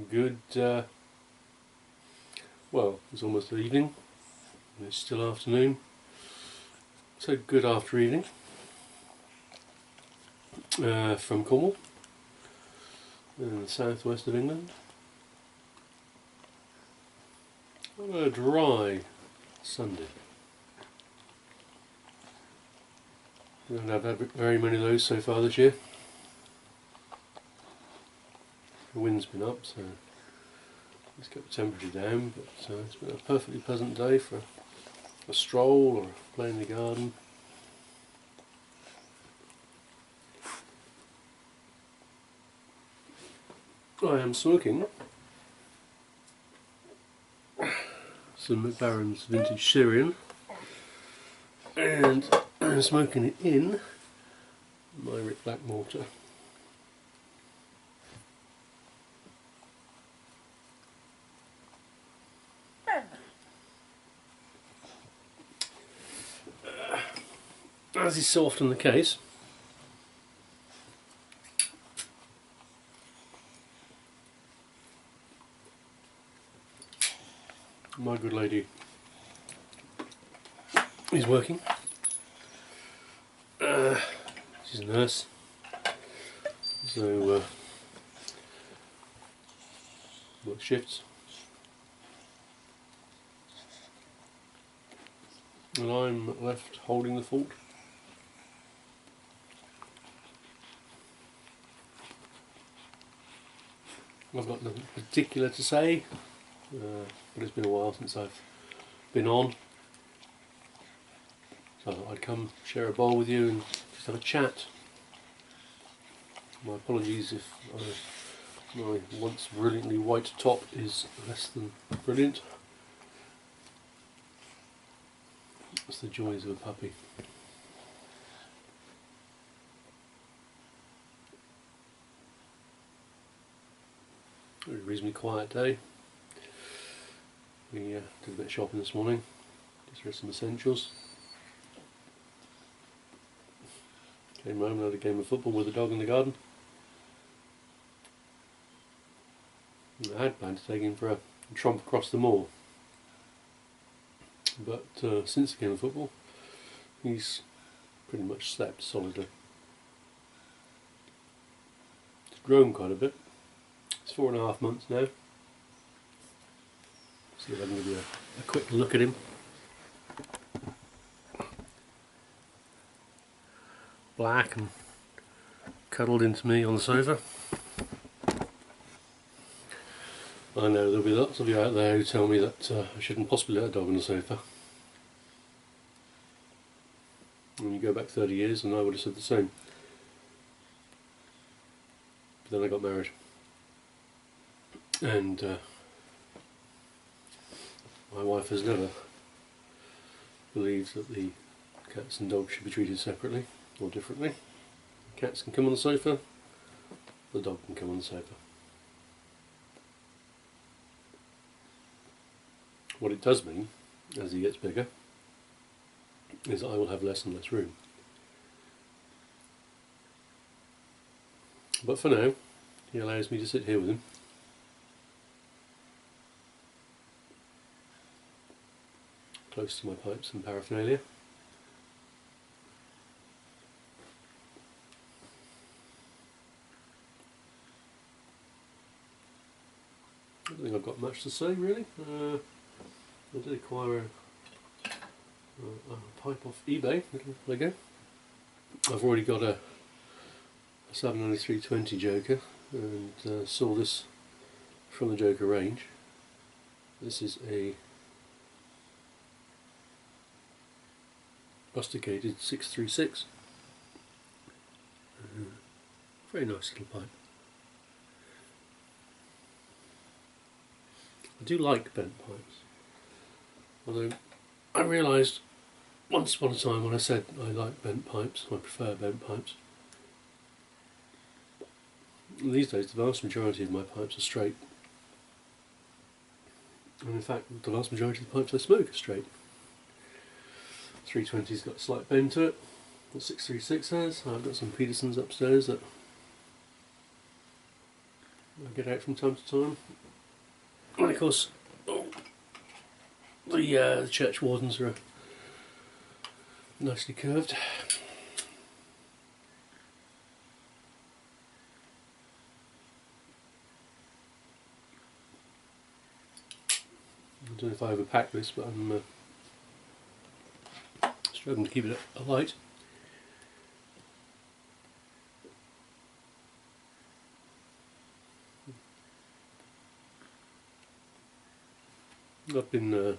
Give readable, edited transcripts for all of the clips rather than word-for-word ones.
Good, well, it's almost evening, and it's still afternoon, so good after evening from Cornwall in the southwest of England. On a dry Sunday. We haven't had very many of those so far this year. The wind's been up, so it's kept the temperature down, but it's been a perfectly pleasant day for a stroll or play in the garden. I am smoking some McBaron's Vintage Syrian, and I'm smoking it in my Rick Black mortar. As is so often the case, my good lady is working. She's a nurse, so works shifts, and I'm left holding the fort. I've got nothing particular to say, but it's been a while since I've been on, so I thought I'd come share a bowl with you and just have a chat. My apologies if my once brilliantly white top is less than brilliant. That's the joys of a puppy. It was a reasonably quiet day. We did a bit of shopping this morning, just for some essentials. Came home and had a game of football with the dog in the garden. And I had planned to take him for a tromp across the moor, but since the game of football he's pretty much slept solidly. He's grown quite a bit. It's 4.5 months now. See if I can give you a quick look at him. Black and cuddled into me on the sofa. I know there'll be lots of you out there who tell me that I shouldn't possibly let a dog on the sofa. And you go back 30 years and I would have said the same. But then I got married. And my wife has never believed that the cats and dogs should be treated separately or differently. Cats can come on the sofa, the dog can come on the sofa. What it does mean, as he gets bigger, is I will have less and less room. But for now, he allows me to sit here with him. Close to my pipes and paraphernalia. I don't think I've got much to say really. I did acquire a pipe off eBay a little while ago. I've already got a 79320 Joker, and saw this from the Joker range. This is a rusticated 636. Very nice little pipe. I do like bent pipes, although I realised once upon a time when I said I like bent pipes, I prefer bent pipes. These days the vast majority of my pipes are straight, and in fact the vast majority of the pipes I smoke are straight. 320's got a slight bend to it, what 636 has. I've got some Petersons upstairs that I get out from time to time. And of course, the church wardens are nicely curved. I don't know if I overpacked this, but I'm struggling to keep it alight. I've been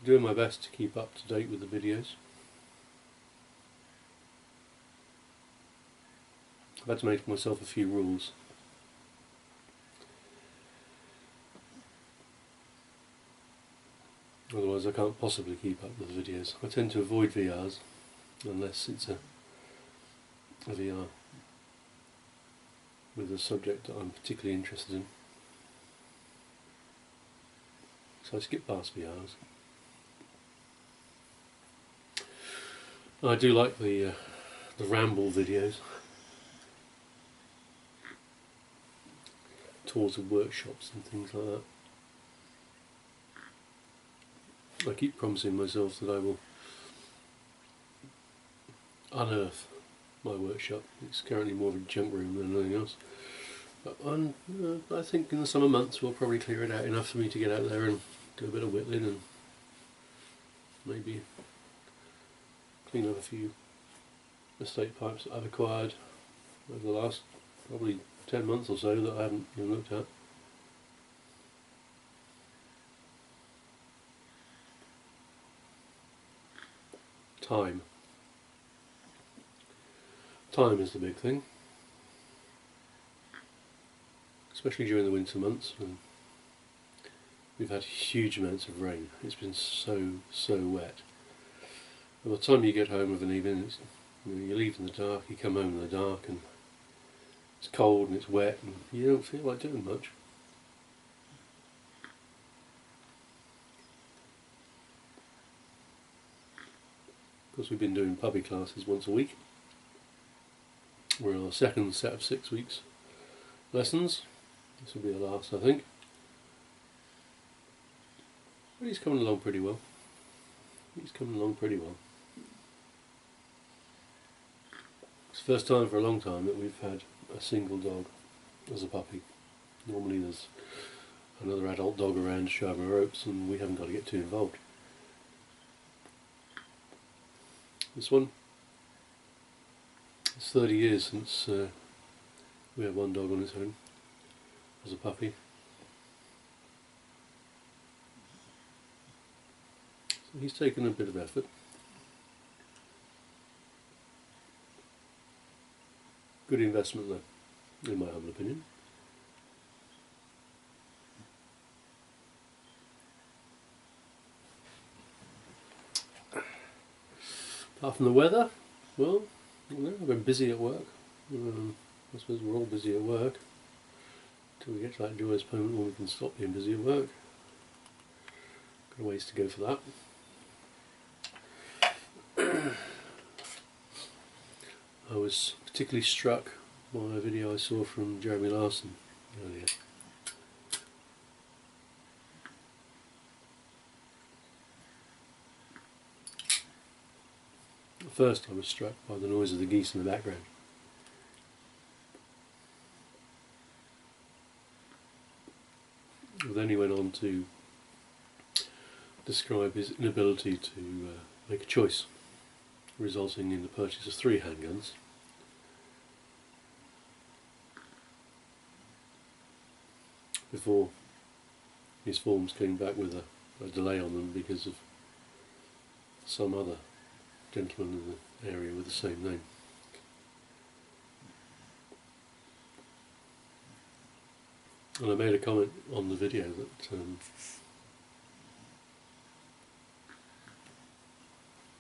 doing my best to keep up to date with the videos. I've had to make myself a few rules. Otherwise I can't possibly keep up with the videos. I tend to avoid VRs unless it's a VR with a subject that I'm particularly interested in. So I skip past VRs. I do like the ramble videos, tours of workshops and things like that. I keep promising myself that I will unearth my workshop. It's currently more of a junk room than anything else. But I think in the summer months we'll probably clear it out enough for me to get out there and do a bit of whittling and maybe clean up a few estate pipes that I've acquired over the last probably 10 months or so that I haven't even looked at. Time. Time is the big thing, especially during the winter months when we've had huge amounts of rain. It's been so wet. By the time you get home of an evening, you leave in the dark, you come home in the dark and it's cold and it's wet and you don't feel like doing much. Of course, we've been doing puppy classes once a week. We're on our second set of 6 weeks lessons. This will be the last, I think. But he's coming along pretty well. It's the first time for a long time that we've had a single dog as a puppy. Normally there's another adult dog around to show him the ropes and we haven't got to get too involved. This one, it's 30 years since we had one dog on its own as a puppy. So he's taken a bit of effort. Good investment though, in my humble opinion. Apart from the weather, well, I've been busy at work. I suppose we're all busy at work until we get to that joyous moment when we can stop being busy at work. Got a ways to go for that. I was particularly struck by a video I saw from Jeremy Larson earlier. At first I was struck by the noise of the geese in the background. But then he went on to describe his inability to make a choice, resulting in the purchase of 3 handguns. Before his forms came back with a delay on them because of some other gentleman in the area with the same name. And I made a comment on the video that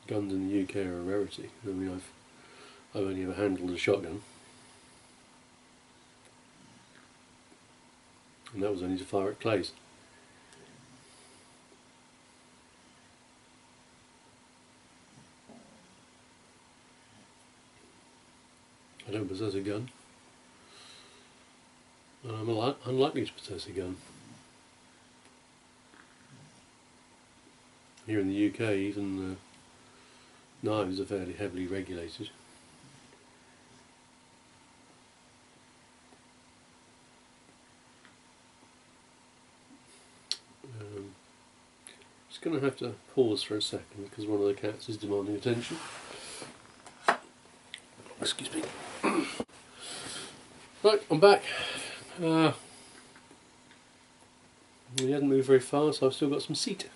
guns in the UK are a rarity. I mean, I've only ever handled a shotgun, and that was only to fire at clays. possess a gun, and I'm unlikely to possess a gun. Here in the UK, even knives are fairly heavily regulated. Just going to have to pause for a second because one of the cats is demanding attention. Excuse me. Right, I'm back. We hadn't moved very far, so I've still got some seat.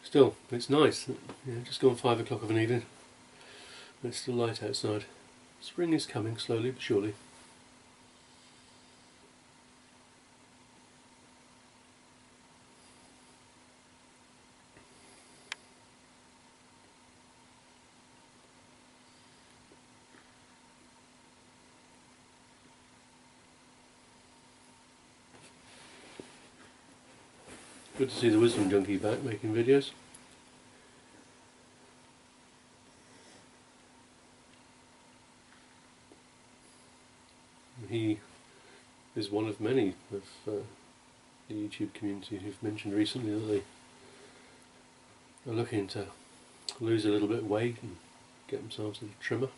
Still, it's nice. Just gone 5 o'clock of an evening. It's still light outside. Spring is coming slowly but surely. Good to see the Wisdom Junkie back making videos. He is one of many of the YouTube community who've mentioned recently that they are looking to lose a little bit of weight and get themselves a trimmer.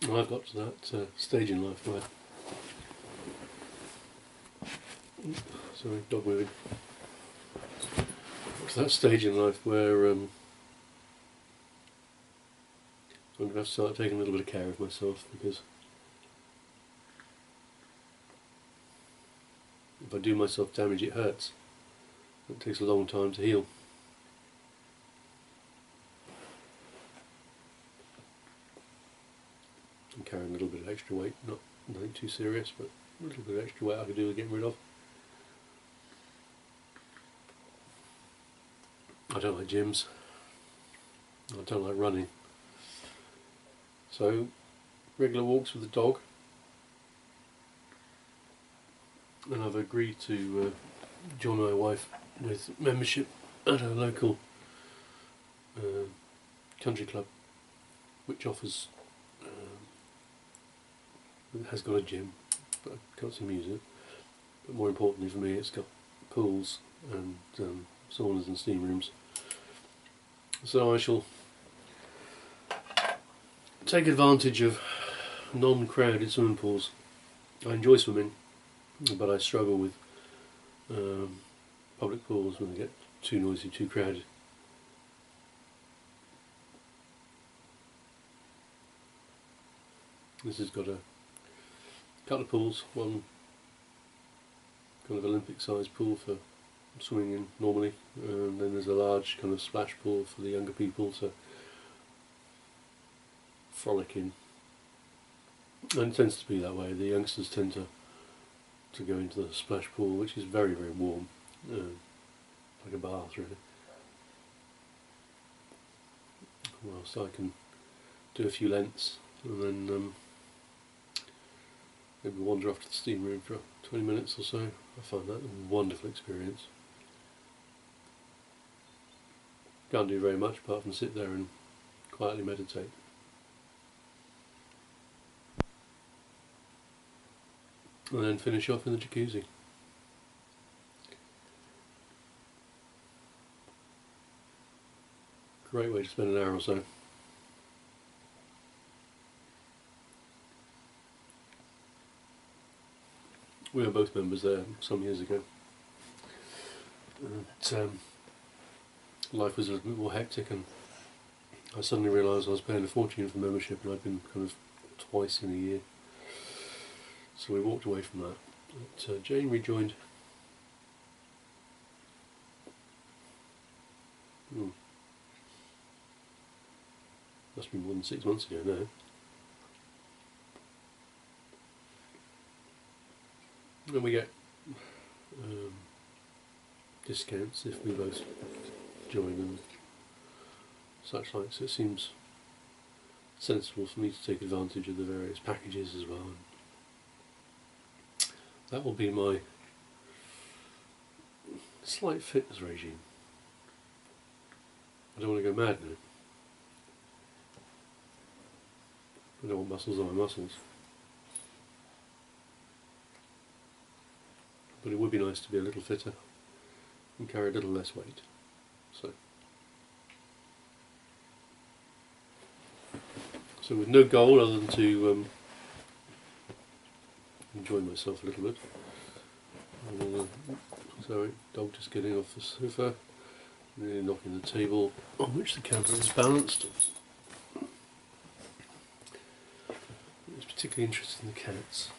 And I've got to that stage in life where... Sorry, dog moving. Got to that stage in life where I'm going to have to start taking a little bit of care of myself, because if I do myself damage it hurts. It takes a long time to heal. I'm carrying a little bit of extra weight, nothing too serious, but a little bit of extra weight I could do with getting rid of. I don't like gyms. I don't like running. So, regular walks with the dog, and I've agreed to join my wife with membership at a local country club, which offers, has got a gym, but I can't see music. But more importantly for me, it's got pools and saunas and steam rooms. So I shall take advantage of non-crowded swimming pools. I enjoy swimming, but I struggle with public pools when they get too noisy, too crowded. This has got a couple of pools, one kind of Olympic sized pool for swimming in normally, and then there's a large kind of splash pool for the younger people to frolic in. And it tends to be that way. The youngsters tend to go into the splash pool, which is very, very warm, like a bath really. Whilst I can do a few lengths and then maybe wander off to the steam room for 20 minutes or so. I find that a wonderful experience. Can't do very much apart from sit there and quietly meditate. And then finish off in the jacuzzi. Great way to spend an hour or so. We were both members there some years ago. Life was a bit more hectic, and I suddenly realised I was paying a fortune for membership, and I'd been kind of twice in a year. So we walked away from that. But Jane rejoined. Must be more than 6 months ago now. And we get discounts if we both join and such like, so it seems sensible for me to take advantage of the various packages as well, and that will be my slight fitness regime. I don't want to go mad now. I don't want muscles on my muscles. But it would be nice to be a little fitter and carry a little less weight. So with no goal other than to enjoy myself a little bit. Sorry, dog just getting off the sofa, nearly knocking the table on which the camera is balanced. He's particularly interested in the cats,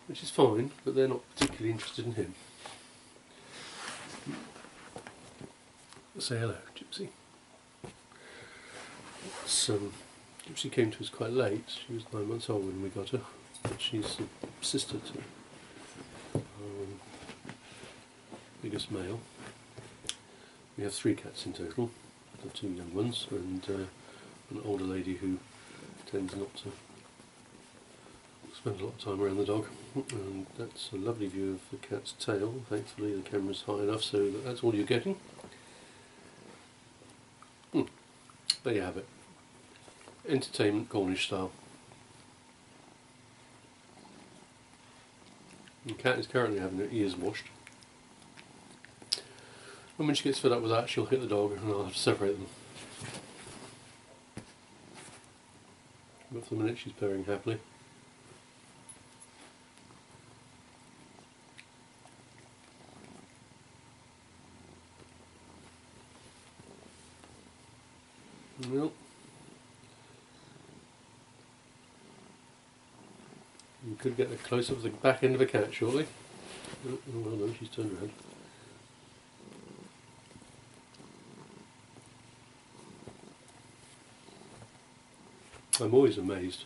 which is fine, but they're not particularly interested in him. Say hello, Gypsy. Gypsy came to us quite late. She was 9 months old when we got her, but she's a sister to biggest male. We have 3 cats in total, the 2 young ones and an older lady who tends not to spend a lot of time around the dog. And that's a lovely view of the cat's tail. Thankfully the camera's high enough so that's all you're getting. There you have it. Entertainment Cornish style. The cat is currently having her ears washed. And when she gets fed up with that, she'll hit the dog and I'll have to separate them. But for the minute she's purring happily. Well, you could get a close-up of the back end of a cat shortly. Oh, well no, she's turned around. I'm always amazed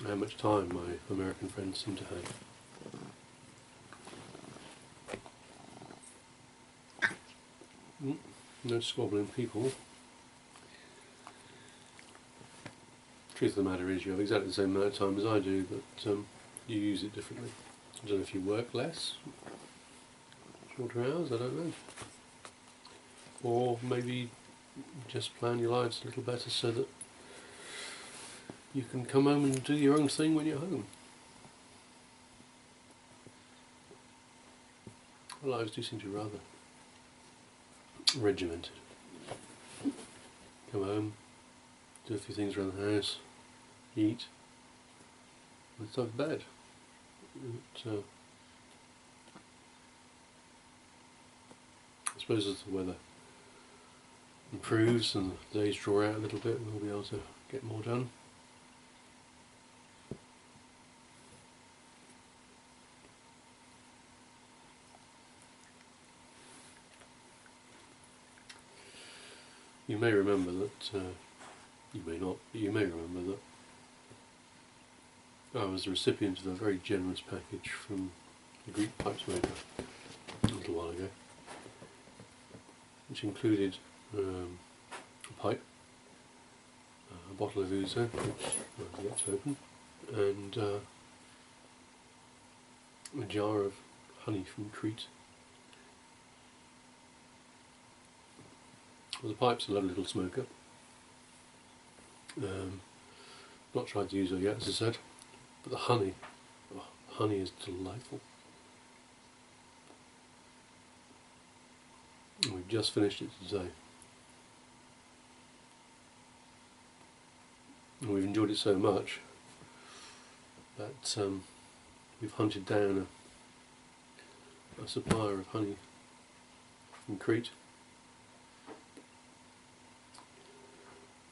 how much time my American friends seem to have. No squabbling people. Truth of the matter is you have exactly the same amount of time as I do, but you use it differently. I don't know if you work less, shorter hours, I don't know. Or maybe just plan your lives a little better so that you can come home and do your own thing when you're home. Our lives do seem to be rather regimented. Come home, do a few things around the house, eat, and it's time for bed. I suppose as the weather improves and the days draw out a little bit, we'll be able to get more done. You may remember that, you may not, but you may remember that I was the recipient of a very generous package from the Greek pipes maker a little while ago, which included a pipe, a bottle of ouzo, which I've yet to open, and a jar of honey from Crete. Well, the pipe's a lovely little smoker. Not tried to use it yet, as I said, but the honey, oh, honey is delightful. And we've just finished it today. And we've enjoyed it so much that we've hunted down a supplier of honey from Crete.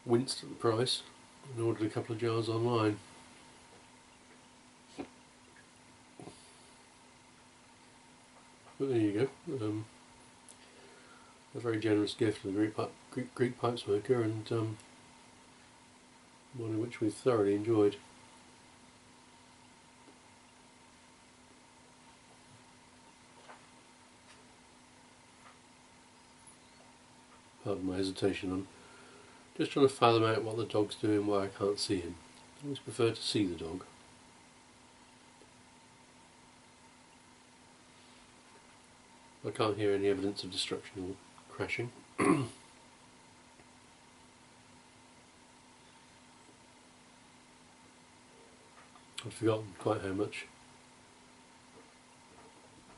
Winced at the price and ordered a couple of jars online. But there you go. A very generous gift to the Greek pipe smoker, and one in which we've thoroughly enjoyed. Pardon my hesitation on Just trying to fathom out what the dog's doing where I can't see him. I always prefer to see the dog. I can't hear any evidence of destruction or crashing. I'd forgotten quite how much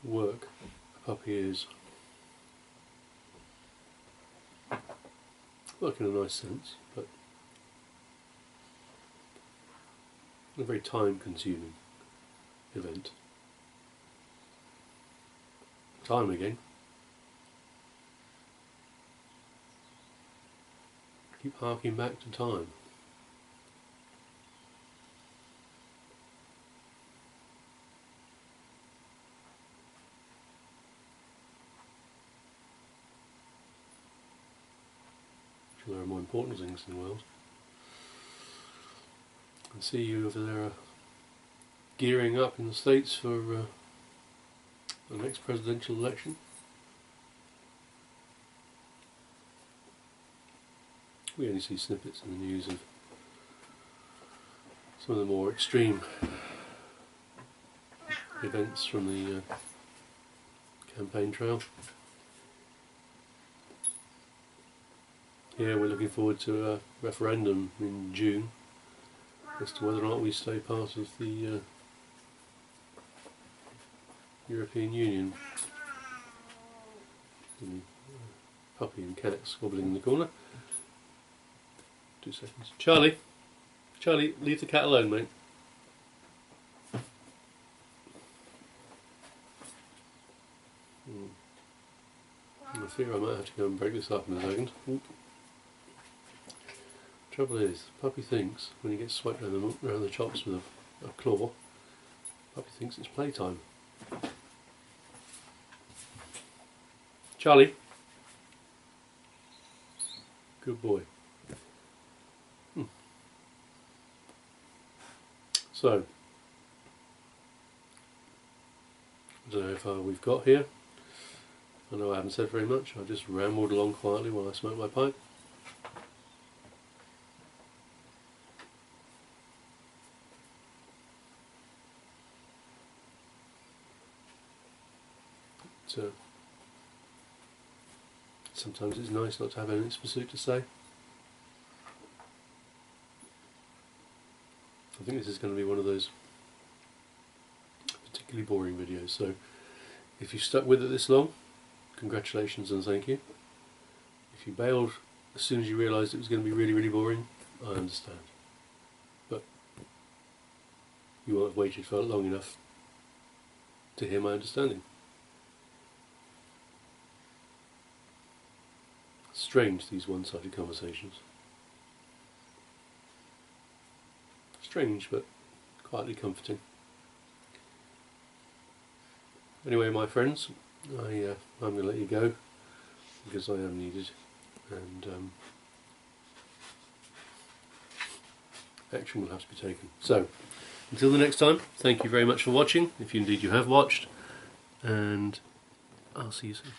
work a puppy is. Work in a nice sense, but a very time-consuming event. Time again. Keep harking back to time. There are more important things in the world. I see you over there gearing up in the States for the next presidential election. We only see snippets in the news of some of the more extreme events from the campaign trail. Yeah, we're looking forward to a referendum in June as to whether or not we stay part of the European Union. Puppy and cat squabbling in the corner. 2 seconds. Charlie! Charlie, leave the cat alone, mate. I fear I might have to go and break this up in a second. Oop. Trouble is, puppy thinks when he gets swiped around the chops with a claw, puppy thinks it's playtime. Charlie. Good boy. So, I don't know how far we've got here. I know I haven't said very much. I just rambled along quietly while I smoked my pipe. So, sometimes it's nice not to have anything specific to say. I think this is going to be one of those particularly boring videos, so if you stuck with it this long, congratulations and thank you. If you bailed as soon as you realised it was going to be really, really boring, I understand. But you won't have waited for long enough to hear my understanding. Strange, these one-sided conversations. Strange, but quietly comforting. Anyway, my friends, I'm going to let you go because I am needed, and action will have to be taken. So, until the next time, thank you very much for watching, if indeed you have watched, and I'll see you soon.